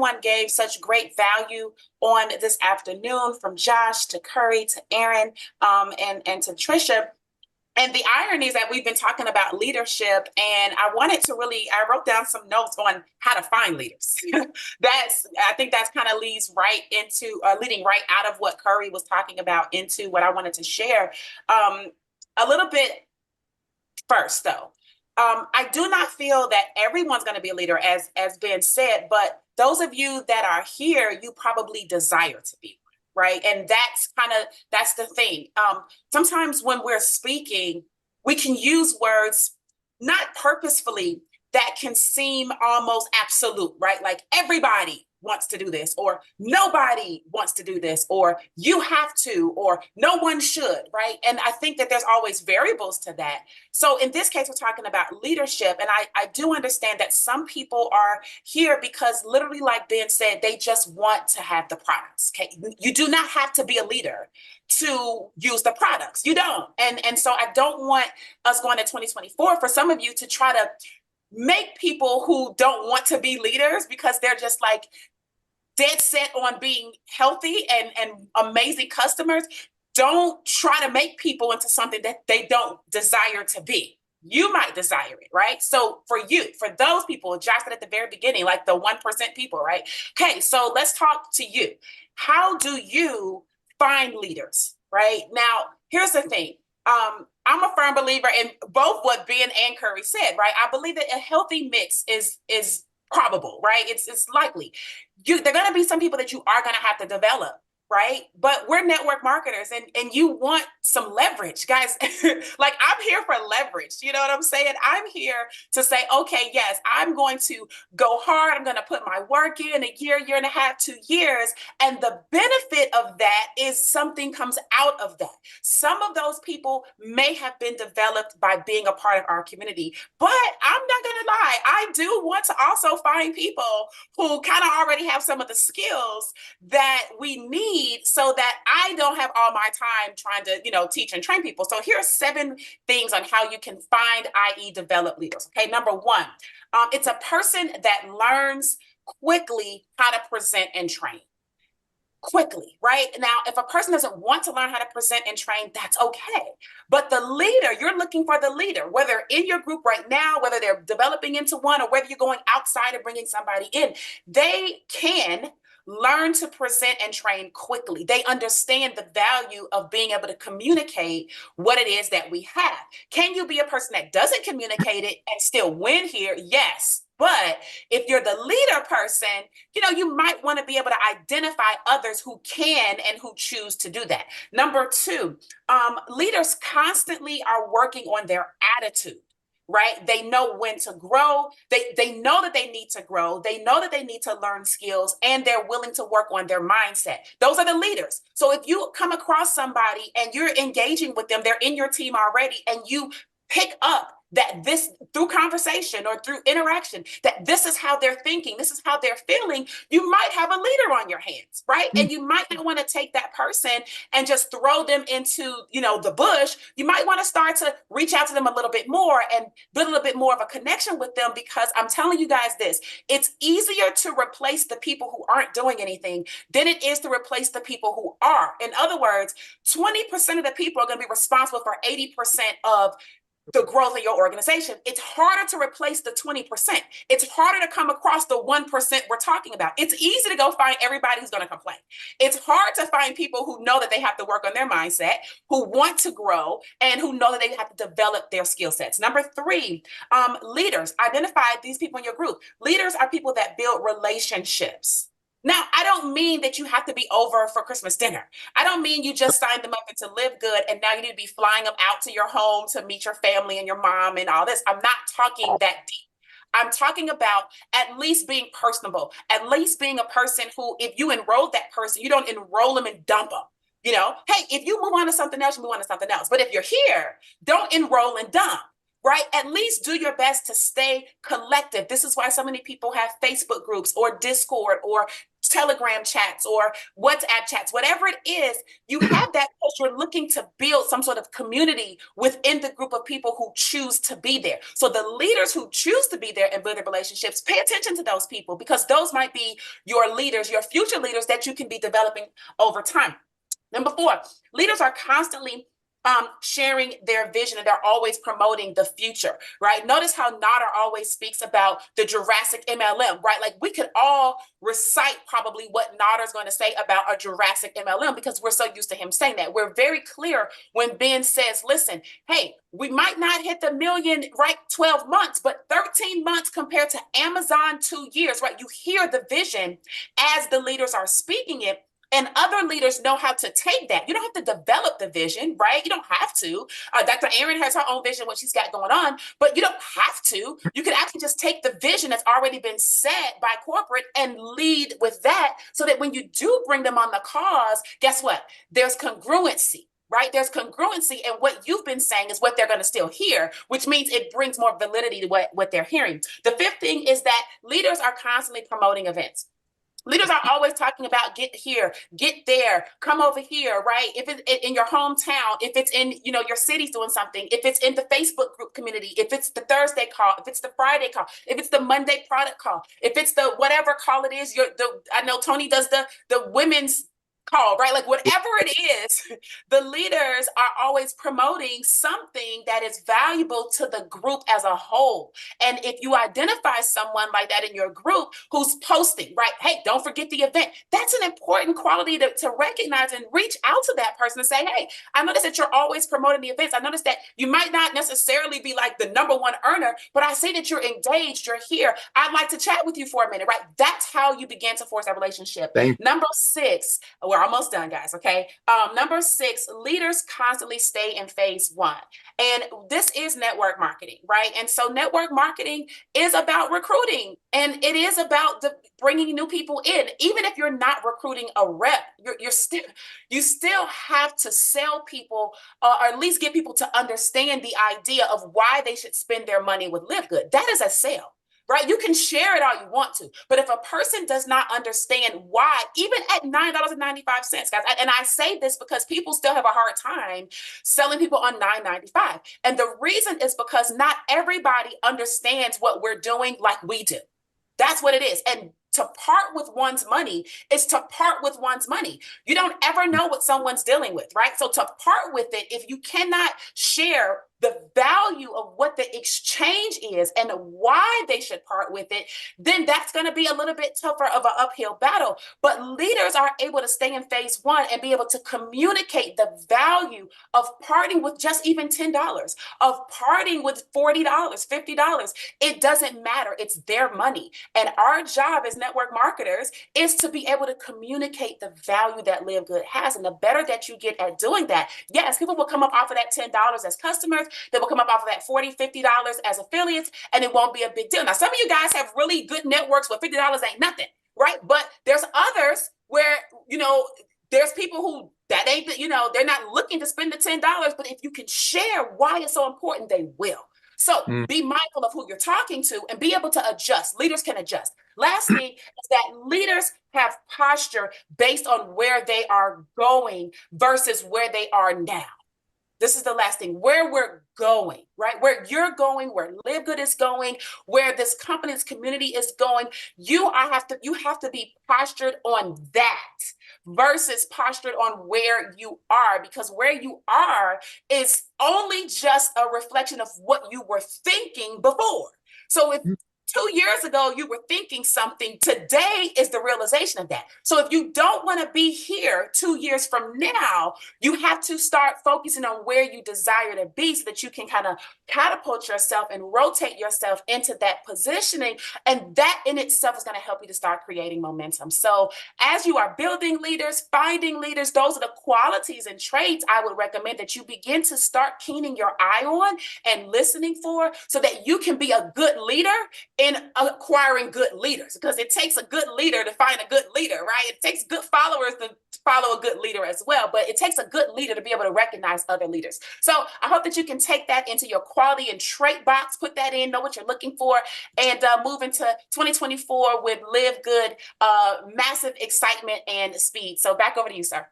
everyone gave such great value on this afternoon, from Josh to Curry to Aaron, and to Trisha. And the irony is that we've been talking about leadership, and I wrote down some notes on how to find leaders. I think that's kind of leading right out of what Curry was talking about into what I wanted to share. A little bit first, though. I do not feel that everyone's going to be a leader, as Ben said, but those of you that are here, you probably desire to be. Right. And that's the thing. Sometimes when we're speaking, we can use words not purposefully that can seem almost absolute, right? Like everybody wants to do this, or nobody wants to do this, or you have to, or no one should, right? And I think that there's always variables to that. So in this case, we're talking about leadership. And I do understand that some people are here because, literally, like Ben said, they just want to have the products. Okay. You do not have to be a leader to use the products. You don't. And so I don't want us going to 2024 for some of you to try to make people who don't want to be leaders, because they're just like dead set on being healthy and amazing customers. Don't try to make people into something that they don't desire to be. You might desire it, right? So for those people, Josh said at the very beginning, like the 1% people, right? Okay, so let's talk to you. How do you find leaders, right? Now, here's the thing. I'm a firm believer in both what Ben and Curry said, right? I believe that a healthy mix is probable, right? It's likely. There are going to be some people that you are going to have to develop, right? But we're network marketers, and you want some leverage, guys. Like, I'm here for leverage. You know what I'm saying? I'm here to say, okay, yes, I'm going to go hard. I'm going to put my work in a year and a half, 2 years. And the benefit of that is something comes out of that. Some of those people may have been developed by being a part of our community, but I'm not going to lie. I do want to also find people who kind of already have some of the skills that we need, so that I don't have all my time trying to, teach and train people. So here are 7 things on how you can find, i.e. develop leaders. Okay. Number 1, it's a person that learns quickly how to present and train. Quickly, right? Now, if a person doesn't want to learn how to present and train, that's okay. But the leader, you're looking for the leader, whether in your group right now, whether they're developing into one, or whether you're going outside and bringing somebody in, they can learn to present and train quickly. They understand the value of being able to communicate what it is that we have. Can you be a person that doesn't communicate it and still win here? Yes. But if you're the leader person, you might want to be able to identify others who can and who choose to do that. Number 2, leaders constantly are working on their attitude. Right? They know when to grow. They know that they need to grow. They know that they need to learn skills, and they're willing to work on their mindset. Those are the leaders. So if you come across somebody and you're engaging with them, they're in your team already, and you pick up that this, through conversation or through interaction, that this is how they're thinking, this is how they're feeling, you might have a leader on your hands, right? And you might not want to take that person and just throw them into, the bush. You might want to start to reach out to them a little bit more and build a little bit more of a connection with them, because I'm telling you guys this, it's easier to replace the people who aren't doing anything than it is to replace the people who are. In other words, 20% of the people are going to be responsible for 80% of the growth of your organization. It's harder to replace the 20%. It's harder to come across the 1% we're talking about. It's easy to go find everybody who's going to complain. It's hard to find people who know that they have to work on their mindset, who want to grow, and who know that they have to develop their skill sets. Number 3, leaders. Identify these people in your group. Leaders are people that build relationships. Now, I don't mean that you have to be over for Christmas dinner. I don't mean you just signed them up into Live Good and now you need to be flying them out to your home to meet your family and your mom and all this. I'm not talking that deep. I'm talking about at least being personable, at least being a person who, if you enroll that person, you don't enroll them and dump them. Hey, if you move on to something else, you move on to something else. But if you're here, don't enroll and dump. Right? At least do your best to stay collective. This is why so many people have Facebook groups or Discord or Telegram chats or WhatsApp chats, whatever it is, you have that because you're looking to build some sort of community within the group of people who choose to be there. So the leaders who choose to be there and build their relationships, pay attention to those people because those might be your leaders, your future leaders that you can be developing over time. Number 4, leaders are constantly sharing their vision, and they're always promoting the future, right? Notice how Nader always speaks about the Jurassic MLM, right? Like we could all recite probably what Nader's going to say about a Jurassic MLM because we're so used to him saying that. We're very clear when Ben says, listen, hey, we might not hit the million, right? 12 months, but 13 months compared to Amazon 2 years, right? You hear the vision as the leaders are speaking it. And other leaders know how to take that. You don't have to develop the vision, right? You don't have to. Dr. Erin has her own vision, what she's got going on, but you don't have to. You can actually just take the vision that's already been set by corporate and lead with that so that when you do bring them on the cause, guess what? There's congruency. Right? There's congruency, and what you've been saying is what they're going to still hear, which means it brings more validity to what they're hearing. The 5th thing is that leaders are constantly promoting events. Leaders are always talking about get here, get there, come over here, right? If it's in your hometown, if it's in, your city's doing something, if it's in the Facebook group community, if it's the Thursday call, if it's the Friday call, if it's the Monday product call, if it's the whatever call it is, I know Tony does the women's call, right? Like whatever it is, the leaders are always promoting something that is valuable to the group as a whole. And if you identify someone like that in your group who's posting, right? Hey, don't forget the event. That's an important quality to recognize and reach out to that person and say, hey, I noticed that you're always promoting the events. I noticed that you might not necessarily be like the number one earner, but I see that you're engaged, you're here. I'd like to chat with you for a minute, right? That's how you begin to force that relationship. Number 6, we're almost done, guys. Okay. Number 6, leaders constantly stay in phase 1. And this is network marketing, right? And so network marketing is about recruiting, and it is about bringing new people in. Even if you're not recruiting a rep, you still have to sell people or at least get people to understand the idea of why they should spend their money with Live Good. That is a sale. Right? You can share it all you want to, but if a person does not understand why, even at $9.95, guys, and I say this because people still have a hard time selling people on $9.95. And the reason is because not everybody understands what we're doing like we do. That's what it is. And to part with one's money is to part with one's money. You don't ever know what someone's dealing with, right? So to part with it, if you cannot share the value of what the exchange is and why they should part with it, then that's going to be a little bit tougher of an uphill battle. But leaders are able to stay in phase 1 and be able to communicate the value of parting with just even $10, of parting with $40, $50. It doesn't matter. It's their money. And our job as network marketers is to be able to communicate the value that Live Good has. And the better that you get at doing that, yes, people will come up off of that $10 as customers. They will come up off of that $40, $50 as affiliates, and it won't be a big deal. Now, some of you guys have really good networks where $50 ain't nothing, right? But there's others where, there's people who that ain't, they're not looking to spend the $10, but if you can share why it's so important, they will. So be mindful of who you're talking to and be able to adjust. Leaders can adjust. Lastly, is that leaders have posture based on where they are going versus where they are now. This is the last thing, where we're going, right? Where you're going, where Live Good is going, where this company's community is going. You have to be postured on that versus postured on where you are, because where you are is only just a reflection of what you were thinking before. So if 2 years ago, you were thinking something, today is the realization of that. So if you don't want to be here 2 years from now, you have to start focusing on where you desire to be so that you can kind of catapult yourself and rotate yourself into that positioning. And that in itself is going to help you to start creating momentum. So as you are building leaders, finding leaders, those are the qualities and traits I would recommend that you begin to start keening your eye on and listening for so that you can be a good leader in acquiring good leaders, because it takes a good leader to find a good leader, right? It takes good followers to follow a good leader as well, but it takes a good leader to be able to recognize other leaders. So I hope that you can take that into your quality and trait box, put that in, know what you're looking for, and move into 2024 with Live Good, massive excitement and speed. So back over to you, sir.